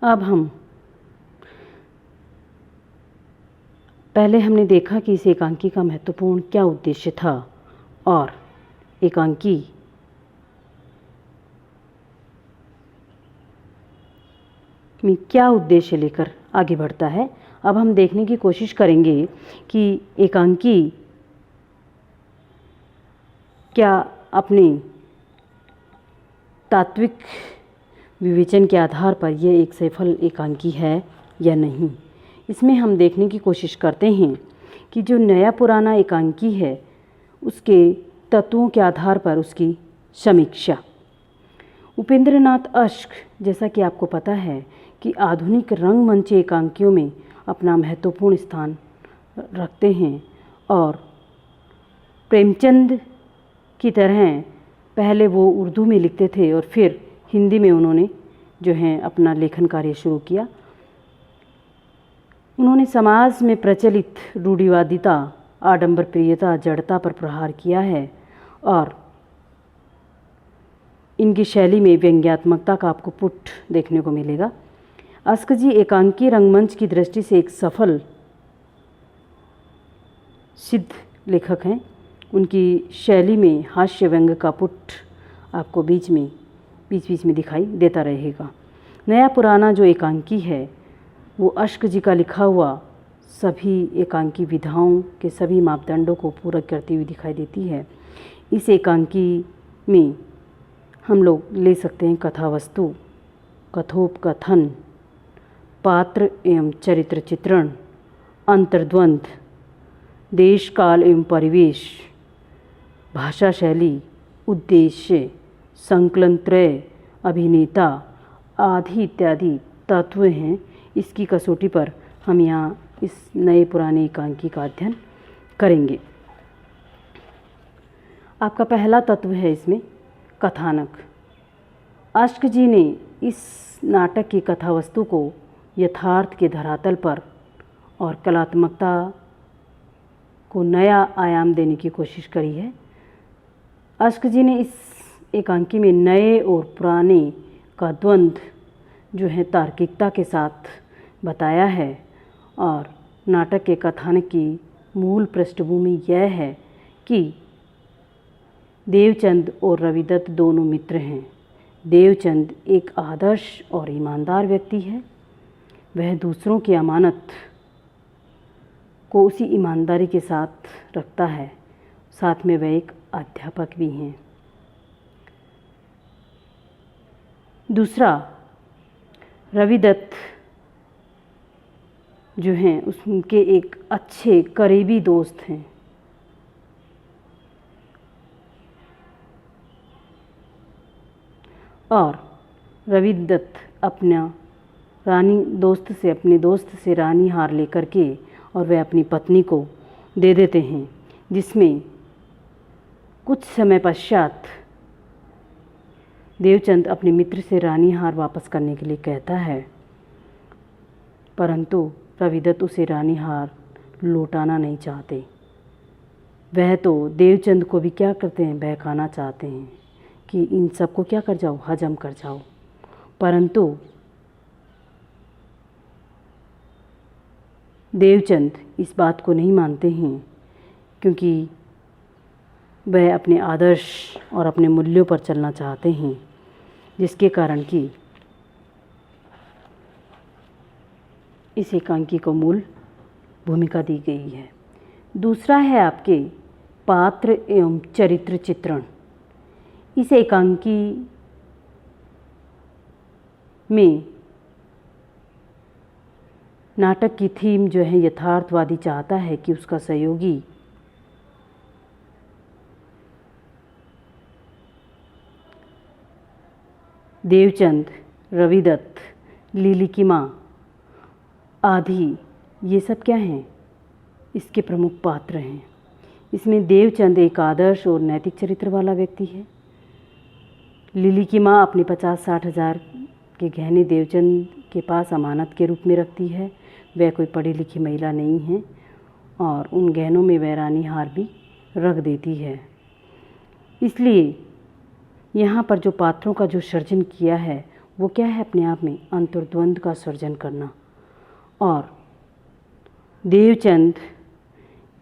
अब हम पहले हमने देखा कि इस एकांकी का महत्वपूर्ण क्या उद्देश्य था और एकांकी में क्या उद्देश्य लेकर आगे बढ़ता है। अब हम देखने की कोशिश करेंगे कि एकांकी क्या अपने तात्विक विवेचन के आधार पर यह एक सफल एकांकी है या नहीं। इसमें हम देखने की कोशिश करते हैं कि जो नया पुराना एकांकी है उसके तत्वों के आधार पर उसकी समीक्षा। उपेंद्रनाथ अश्क, जैसा कि आपको पता है कि आधुनिक रंगमंच एकांकियों में अपना महत्वपूर्ण स्थान रखते हैं और प्रेमचंद की तरह पहले वो उर्दू में लिखते थे और फिर हिंदी में उन्होंने जो है अपना लेखन कार्य शुरू किया। उन्होंने समाज में प्रचलित रूढ़िवादिता, आडंबर प्रियता, जड़ता पर प्रहार किया है और इनकी शैली में व्यंग्यात्मकता का आपको पुट देखने को मिलेगा। अश्क जी एकांकी रंगमंच की दृष्टि से एक सफल सिद्ध लेखक हैं। उनकी शैली में हास्य व्यंग का पुट आपको बीच बीच में दिखाई देता रहेगा। नया पुराना जो एकांकी है वो अश्क जी का लिखा हुआ सभी एकांकी विधाओं के सभी मापदंडों को पूरा करती हुई दिखाई देती है। इस एकांकी में हम लोग ले सकते हैं कथावस्तु, कथोपकथन, पात्र एवं चरित्र चित्रण, अंतर्द्वंद, देश काल एवं परिवेश, भाषा शैली, उद्देश्य, संकलन त्रय, अभिनेता आदि इत्यादि तत्व हैं। इसकी कसौटी पर हम यहाँ इस नए पुराने एकांकी का अध्ययन करेंगे। आपका पहला तत्व है इसमें कथानक। अश्क जी ने इस नाटक की कथावस्तु को यथार्थ के धरातल पर और कलात्मकता को नया आयाम देने की कोशिश करी है। अश्क जी ने इस एकांकी में नए और पुराने का द्वंद्व जो है तार्किकता के साथ बताया है और नाटक के कथानक की मूल पृष्ठभूमि यह है कि देवचंद और रविदत्त दोनों मित्र हैं। देवचंद एक आदर्श और ईमानदार व्यक्ति है। वह दूसरों की अमानत को उसी ईमानदारी के साथ रखता है। साथ में वह एक अध्यापक भी हैं। दूसरा, रविदत्त जो हैं उसके एक अच्छे करीबी दोस्त हैं। और रविदत्त अपने दोस्त से रानी हार लेकर के और वह अपनी पत्नी को दे देते हैं, जिसमें कुछ समय पश्चात देवचंद अपने मित्र से रानी हार वापस करने के लिए कहता है, परंतु रविदत्त उसे रानी हार लौटाना नहीं चाहते। वह तो देवचंद को भी क्या करते हैं, बहकाना चाहते हैं कि इन सबको क्या कर जाओ, हजम कर जाओ। परंतु देवचंद इस बात को नहीं मानते हैं, क्योंकि वह अपने आदर्श और अपने मूल्यों पर चलना चाहते हैं, जिसके कारण कि इस एकांकी को मूल भूमिका दी गई है। दूसरा है आपके पात्र एवं चरित्र चित्रण। इस एकांकी में नाटक की थीम जो है यथार्थवादी चाहता है कि उसका सहयोगी देवचंद, रविदत्त, लिली की माँ आदि ये सब क्या हैं, इसके प्रमुख पात्र हैं। इसमें देवचंद एक आदर्श और नैतिक चरित्र वाला व्यक्ति है। लिली की माँ अपने 50-60 हज़ार के गहने देवचंद के पास अमानत के रूप में रखती है। वह कोई पढ़ी लिखी महिला नहीं है और उन गहनों में वह रानी हार भी रख देती है। इसलिए यहाँ पर जो पात्रों का जो सृजन किया है वो क्या है? अपने आप में अंतर्द्वंद का सर्जन करना। और देवचंद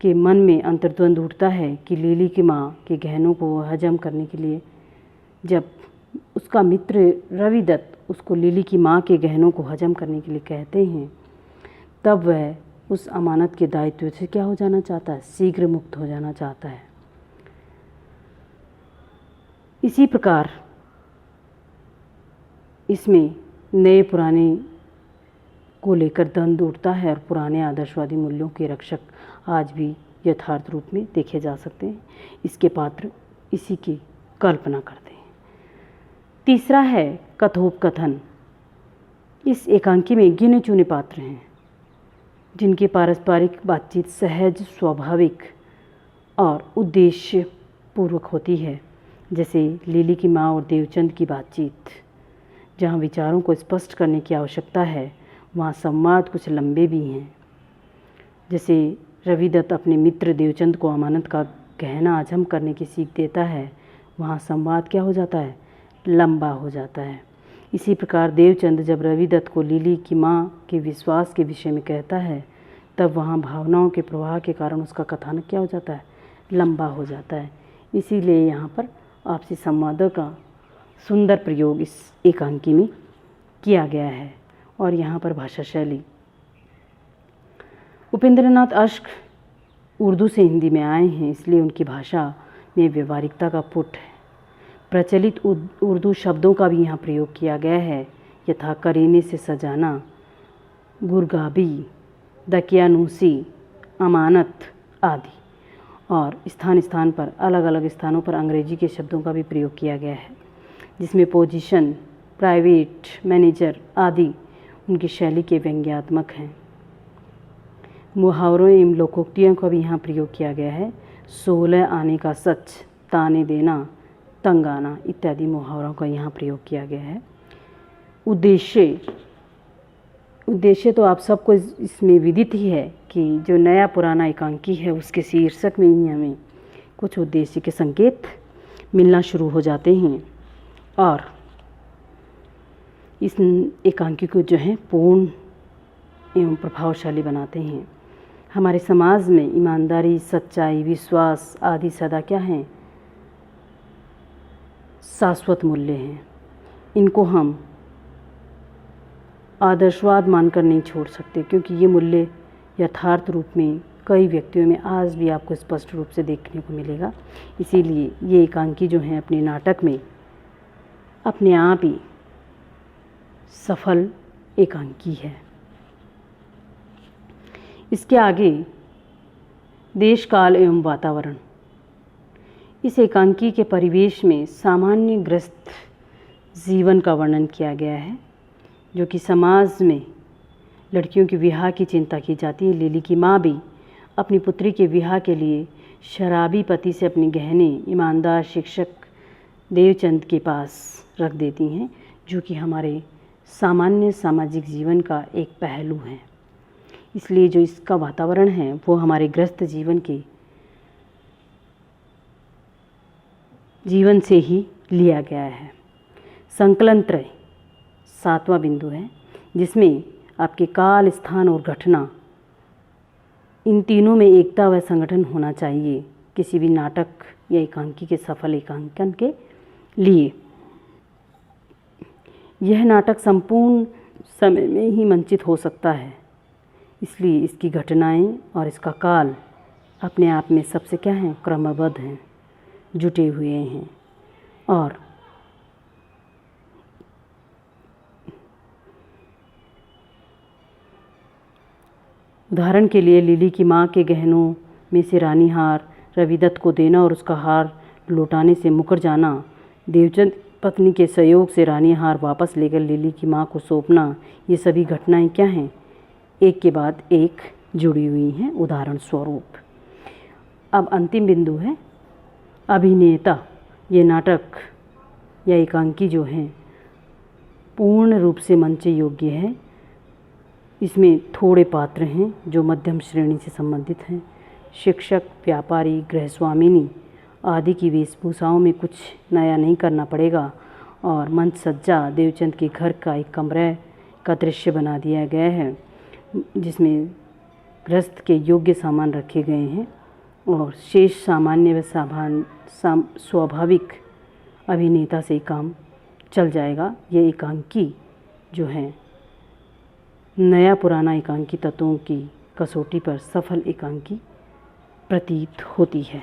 के मन में अंतर्द्वंद उठता है कि लिली की माँ के गहनों को हजम करने के लिए, जब उसका मित्र रविदत्त उसको लिली की माँ के गहनों को हजम करने के लिए कहते हैं, तब वह उस अमानत के दायित्व से क्या हो जाना चाहता है? शीघ्र मुक्त हो जाना चाहता है। इसी प्रकार इसमें नए पुराने को लेकर द्वंद्व उठता है और पुराने आदर्शवादी मूल्यों के रक्षक आज भी यथार्थ रूप में देखे जा सकते हैं। इसके पात्र इसी की कल्पना करते हैं। तीसरा है कथोपकथन। इस एकांकी में गिने चुने पात्र हैं जिनकी पारस्परिक बातचीत सहज, स्वाभाविक और उद्देश्य पूर्वक होती है, जैसे लिली की माँ और देवचंद की बातचीत। जहाँ विचारों को स्पष्ट करने की आवश्यकता है, वहाँ संवाद कुछ लंबे भी हैं। जैसे रविदत्त अपने मित्र देवचंद को अमानत का गहना हजम करने की सीख देता है, वहाँ संवाद क्या हो जाता है? लंबा हो जाता है। इसी प्रकार देवचंद जब रविदत्त को लिली की माँ के विश्वास के विषय में कहता है, तब वहाँ भावनाओं के प्रवाह के कारण उसका कथानक क्या हो जाता है? लंबा हो जाता है। इसीलिए यहाँ पर आपसी संवादों का सुंदर प्रयोग इस एकांकी में किया गया है। और यहाँ पर भाषा शैली, उपेंद्रनाथ अश्क उर्दू से हिंदी में आए हैं, इसलिए उनकी भाषा में व्यवहारिकता का पुट है। प्रचलित उर्दू शब्दों का भी यहाँ प्रयोग किया गया है, यथा करीने से सजाना, गुरगाबी, दकियानूसी, अमानत आदि। और स्थान स्थान पर, अलग अलग स्थानों पर अंग्रेजी के शब्दों का भी प्रयोग किया गया है, जिसमें पोजीशन, प्राइवेट, मैनेजर आदि उनकी शैली के व्यंग्यात्मक हैं। मुहावरों एवं लोकोक्तियों का भी यहाँ प्रयोग किया गया है। 16 आने का सच, ताने देना, तंग आना इत्यादि मुहावरों का यहाँ प्रयोग किया गया है। उद्देश्य तो आप सबको इसमें विदित ही है कि जो नया पुराना एकांकी है, उसके शीर्षक में ही हमें कुछ उद्देश्य के संकेत मिलना शुरू हो जाते हैं और इस एकांकी को जो है पूर्ण एवं प्रभावशाली बनाते हैं। हमारे समाज में ईमानदारी, सच्चाई, विश्वास आदि सदा क्या हैं? शाश्वत मूल्य हैं। इनको हम आदर्शवाद मानकर नहीं छोड़ सकते, क्योंकि ये मूल्य यथार्थ रूप में कई व्यक्तियों में आज भी आपको स्पष्ट रूप से देखने को मिलेगा। इसीलिए ये एकांकी जो है अपने नाटक में अपने आप ही सफल एकांकी है। इसके आगे देश, काल एवं वातावरण। इस एकांकी के परिवेश में सामान्य ग्रस्त जीवन का वर्णन किया गया है, जो कि समाज में लड़कियों के विवाह की चिंता की जाती है। लिली की माँ भी अपनी पुत्री के विवाह के लिए शराबी पति से अपने गहने ईमानदार शिक्षक देवचंद के पास रख देती हैं, जो कि हमारे सामान्य सामाजिक जीवन का एक पहलू है। इसलिए जो इसका वातावरण है वो हमारे ग्रस्त जीवन से ही लिया गया है। संकलन त्रय 7वां बिंदु है, जिसमें आपके काल, स्थान और घटना, इन तीनों में एकता व संगठन होना चाहिए किसी भी नाटक या एकांकी के सफल एकांकन के लिए। यह नाटक संपूर्ण समय में ही मंचित हो सकता है, इसलिए इसकी घटनाएं और इसका काल अपने आप में सबसे क्या हैं? क्रमबद्ध हैं, जुटे हुए हैं। और उदाहरण के लिए लिली की माँ के गहनों में से रानी हार रविदत्त को देना और उसका हार लौटाने से मुकर जाना, देवचंद पत्नी के सहयोग से रानी हार वापस लेकर लिली की माँ को सौंपना, ये सभी घटनाएं क्या हैं? एक के बाद एक जुड़ी हुई हैं उदाहरण स्वरूप। अब अंतिम बिंदु है अभिनेता। ये नाटक या एकांकी जो है पूर्ण रूप से मंच योग्य है। इसमें थोड़े पात्र हैं जो मध्यम श्रेणी से संबंधित हैं। शिक्षक, व्यापारी, गृहस्वामिनी आदि की वेशभूषाओं में कुछ नया नहीं करना पड़ेगा और मंच सज्जा देवचंद के घर का एक कमरे का दृश्य बना दिया गया है, जिसमें गृहस्थ के योग्य सामान रखे गए हैं और शेष सामान्य व स्वाभाविक अभिनेता से काम चल जाएगा। ये एकांकी जो है नया पुराना एकांकी तत्वों की कसौटी पर सफल एकांकी प्रतीत होती है।